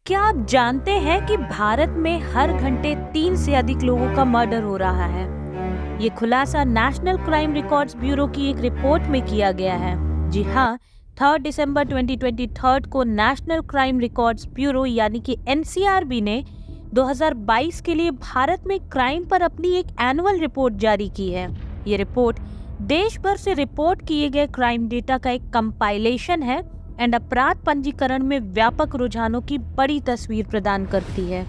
क्या आप जानते हैं कि भारत में हर घंटे 3 से अधिक लोगों का मर्डर हो रहा है? ये खुलासा नेशनल क्राइम रिकॉर्ड्स ब्यूरो की एक रिपोर्ट में किया गया है। जी हाँ, 3 दिसंबर 2023 को नेशनल क्राइम रिकॉर्ड्स ब्यूरो यानी कि एनसीआरबी ने 2022 के लिए भारत में क्राइम पर अपनी एक एनुअल रिपोर्ट जारी की है। ये रिपोर्ट देश भर से रिपोर्ट किए गए क्राइम डेटा का एक कंपाइलेशन है एंड अपराध पंजीकरण में व्यापक रुझानों की बड़ी तस्वीर प्रदान करती है।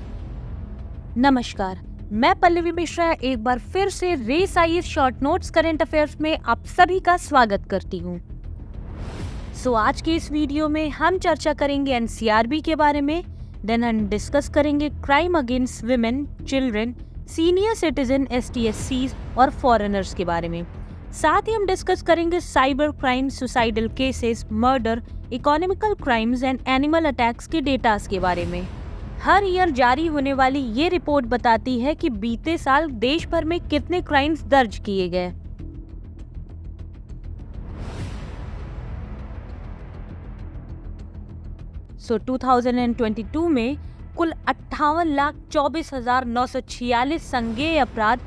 नमस्कार, मैं पल्लवी मिश्रा एक बार फिर से race IAS short notes current affairs में आप सभी का स्वागत करती हूँ। आज के इस वीडियो में हम चर्चा करेंगे एनसीआरबी के बारे में, देन हम डिस्कस करेंगे crime against women, children, senior citizen, ST/SCs और फॉरेनर्स के बारे में। साथ ही हम डिस्कस करेंगे cyber crime, suicidal cases, murder, economical crimes and animal attacks के डेटास के बारे में। हर ईयर जारी होने वाली ये रिपोर्ट बताती है कि बीते साल देश भर में कितने क्राइम्स दर्ज किए गए। सो 2022 में कुल 58,24,946 संज्ञेय अपराध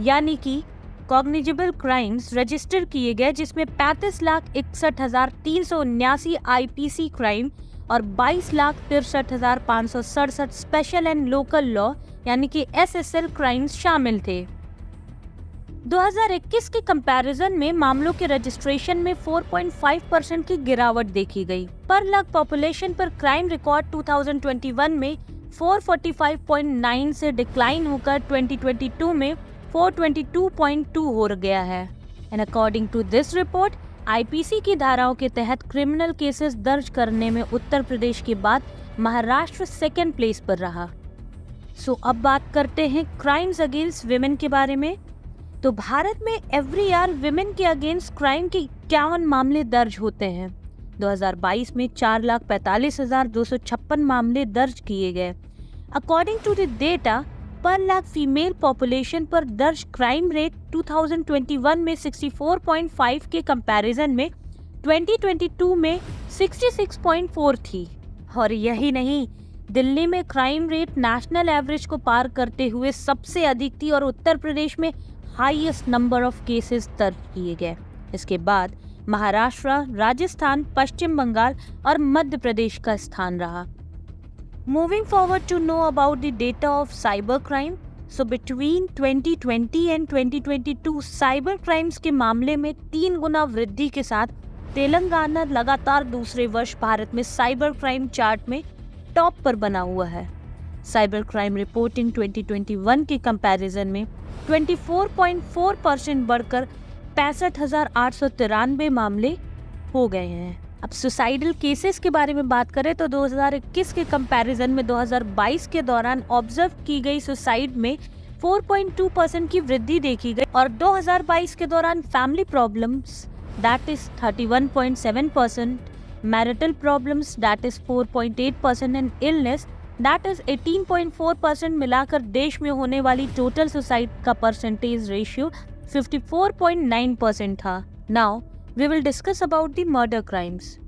यानी कि कॉग्निजेबल क्राइम्स रजिस्टर किए गए, जिसमें 35,61,379 आईपीसी क्राइम और 22,63,567 स्पेशल एंड लोकल लॉ यानी कि SSL क्राइम्स शामिल थे। 2021 के कंपैरिजन में मामलों के रजिस्ट्रेशन में 4.5% की गिरावट देखी गई। पर लाख पॉपुलेशन पर क्राइम रिकॉर्ड 2021 में 445.9 से डिक्लाइन होकर 2022 में 422.2 हो गया है। And according to this report, IPC की धाराओं के तहत क्रिमिनल केसेस दर्ज करने में उत्तर प्रदेश के बाद महाराष्ट्र सेकेंड प्लेस पर रहा। अब बात करते हैं क्राइम्स अगेंस्ट विमेन के बारे में। तो भारत में एवरी ईयर विमेन के अगेंस्ट क्राइम के 51 मामले दर्ज होते हैं। 2022 में 4,45,256 मामले दर्ज किए गए। अकॉर्डिंग टू द डेटा, पर लाख फीमेल पॉपुलेशन पर दर्ज क्राइम रेट 2021 में 64.5 के कंपैरिजन में 2022 में 66.4 थी। और यही नहीं, दिल्ली में क्राइम रेट नेशनल एवरेज को पार करते हुए सबसे अधिक थी और उत्तर प्रदेश में हाईएस्ट नंबर ऑफ केसेस दर्ज किए गए। इसके बाद महाराष्ट्र, राजस्थान, पश्चिम बंगाल और मध्य प्रदेश का स्थान रहा। Moving forward to know about the data of cyber crime, so between 2020 and 2022 cyber crimes के मामले में 3 गुना वृद्धि के साथ तेलंगाना लगातार दूसरे वर्ष भारत में साइबर क्राइम चार्ट में टॉप पर बना हुआ है। साइबर क्राइम रिपोर्टिंग 2021 के कंपैरिजन में 24.4% बढ़कर 65,893 मामले हो गए हैं। अब सुसाइडल केसेस के बारे में बात करें तो 2021 के कंपैरिजन में 2022 के दौरान ऑब्जर्व की गई सुसाइड में 4.2% की वृद्धि देखी गई और 2022 के दौरान family problems that is 31.7%, marital problems that is 4.8% and illness that is 18.4% मिलाकर देश में होने वाली टोटल सुसाइड का परसेंटेज रेशियो 54.9% था। Now we will discuss about the murder crimes.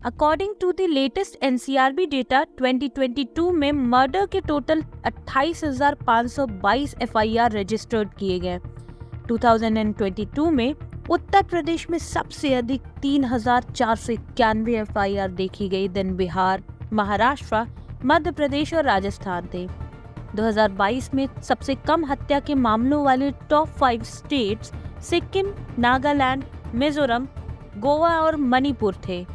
According to the latest NCRB data, 2022 में मर्डर के total 28,522 FIR registered किए गए। 2022 में उत्तर प्रदेश में सबसे अधिक 3,491 FIR देखी गई, देन बिहार, महाराष्ट्र, मध्य प्रदेश और राजस्थान थे। 2022 में सबसे कम हत्या के मामलों वाले टॉप 5 स्टेट्स सिक्किम, नागालैंड, मिजोरम, गोवा और मणिपुर थे।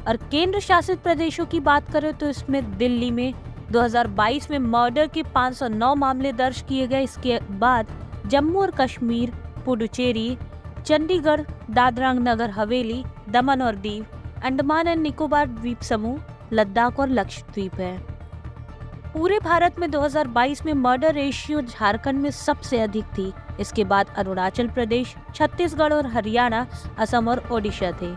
और केंद्र शासित प्रदेशों की बात करें तो इसमें दिल्ली में 2022 में मर्डर के 509 मामले दर्ज किए गए। इसके बाद जम्मू और कश्मीर, पुडुचेरी, चंडीगढ़, दादरा नगर हवेली, दमन और दीव, अंडमान एंड निकोबार द्वीप समूह, लद्दाख और लक्षद्वीप है। पूरे भारत में 2022 में मर्डर रेशियो झारखंड में सबसे अधिक थी। इसके बाद अरुणाचल प्रदेश, छत्तीसगढ़ और हरियाणा, असम और ओडिशा थे।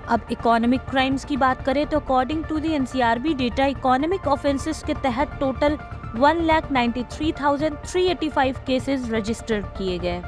अब इकोनॉमिक क्राइम्स की बात करें तो according to the NCRB data, economic offences के तहत टोटल 1,93,385 केसेस रजिस्टर किए गए।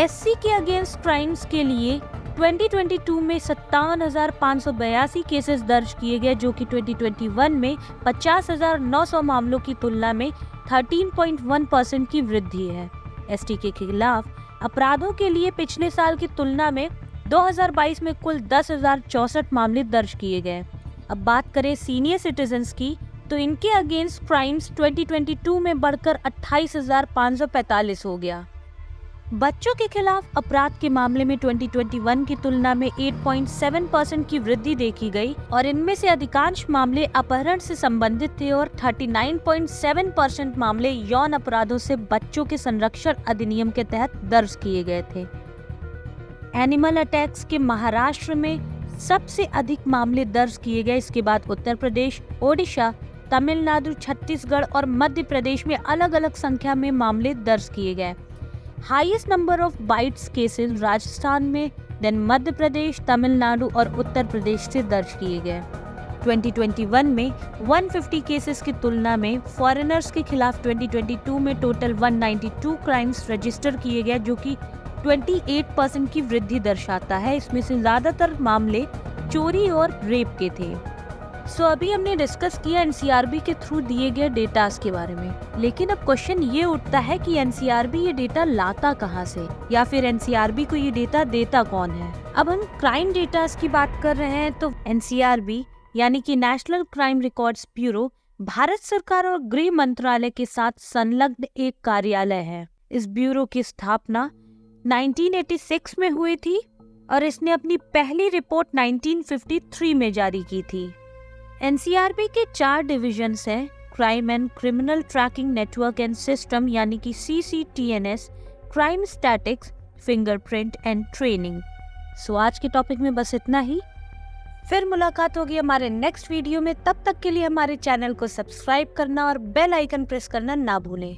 SC के अगेंस्ट क्राइम्स के लिए 2022 में 57,582 केसेस दर्ज किए गए, जो कि 2021 में 50,900 मामलों की तुलना में 13.1% की वृद्धि है। एसटी के खिलाफ अपराधों के लिए पिछले साल की तुलना में 2022 में कुल 10,064 मामले दर्ज किए गए। अब बात करें सीनियर सिटीजन्स की, तो इनके अगेंस्ट क्राइम्स 2022 में बढ़कर 28,545 हो गया। बच्चों के खिलाफ अपराध के मामले में 2021 की तुलना में 8.7% की वृद्धि देखी गई और इनमें से अधिकांश मामले अपहरण से संबंधित थे और 39.7% मामले यौन अपराधों से बच्चों के संरक्षण अधिनियम के तहत दर्ज किए गए थे। एनिमल अटैक्स के महाराष्ट्र में सबसे अधिक मामले दर्ज किए गए। इसके बाद उत्तर प्रदेश, ओडिशा, तमिलनाडु, छत्तीसगढ़ और मध्य प्रदेश में अलग अलग संख्या में मामले दर्ज किए गए। Highest number of bytes cases Rajasthan में, देन मध्य प्रदेश, तमिलनाडु और उत्तर प्रदेश से दर्ज किए गए। 2021 में 150 केसेस की तुलना में फॉरेनर्स के खिलाफ 2022 में टोटल 192 क्राइम्स रजिस्टर किए गए, जो कि 28% की वृद्धि दर्शाता है। इसमें से ज्यादातर मामले चोरी और रेप के थे। अभी हमने डिस्कस किया एनसीआरबी के थ्रू दिए गए डेटास के बारे में, लेकिन अब क्वेश्चन ये उठता है कि एनसीआरबी ये डेटा लाता कहाँ से, या फिर एनसीआरबी को ये डेटा देता कौन है। अब हम क्राइम डेटास की बात कर रहे हैं, तो एनसीआरबी यानी कि national crime records bureau Bharat सरकार और गृह मंत्रालय के साथ संलग्न एक कार्यालय है। इस ब्यूरो की स्थापना 1986 में हुई थी और इसने अपनी पहली रिपोर्ट 1953 में जारी की थी। एनसीआरबी के 4 डिविजन्स हैं: crime and criminal tracking network and system यानी कि CCTNS, crime statics, fingerprint and training. आज के टॉपिक में बस इतना ही। फिर मुलाकात होगी हमारे नेक्स्ट वीडियो में। तब तक के लिए हमारे चैनल को सब्सक्राइब करना और बेल आइकन प्रेस करना ना भूलें।